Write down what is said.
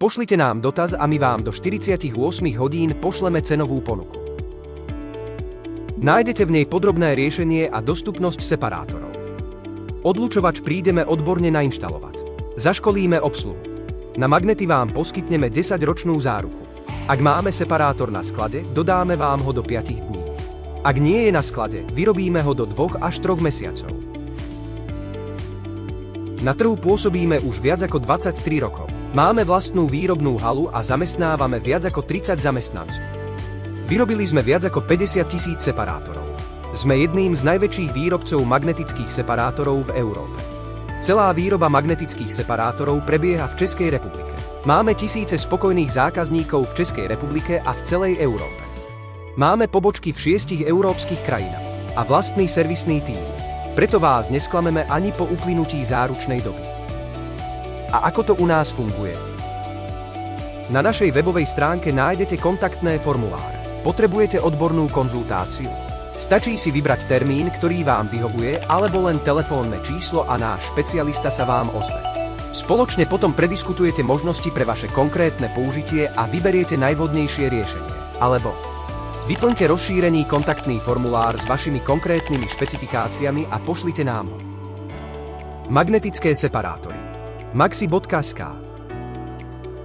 Pošlite nám dotaz a my vám do 48 hodín pošleme cenovú ponuku. Nájdete v nej podrobné riešenie a dostupnosť separátorov. Odlučovač prídeme odborne nainštalovať. Zaškolíme obsluhu. Na magnety vám poskytneme 10-ročnú záruku. Ak máme separátor na sklade, dodáme vám ho do 5 dní. Ak nie je na sklade, vyrobíme ho do 2 až 3 mesiacov. Na trhu pôsobíme už viac ako 23 rokov. Máme vlastnú výrobnú halu a zamestnávame viac ako 30 zamestnancov. Vyrobili sme viac ako 50 000 separátorov. Sme jedným z najväčších výrobcov magnetických separátorov v Európe. Celá výroba magnetických separátorov prebieha v Českej republike. Máme tisíce spokojných zákazníkov v Českej republike a v celej Európe. Máme pobočky v 6 európskych krajinách a vlastný servisný tím. Preto vás nesklameme ani po uplynutí záručnej doby. A ako to u nás funguje? Na našej webovej stránke nájdete kontaktné formuláre. Potrebujete odbornú konzultáciu? Stačí si vybrať termín, ktorý vám vyhovuje, alebo len telefónne číslo a náš špecialista sa vám ozve. Spoločne potom prediskutujete možnosti pre vaše konkrétne použitie a vyberiete najvhodnejšie riešenie. Alebo vyplňte rozšírený kontaktný formulár s vašimi konkrétnymi špecifikáciami a pošlite nám ho. Magnetické separátory. maxi.sk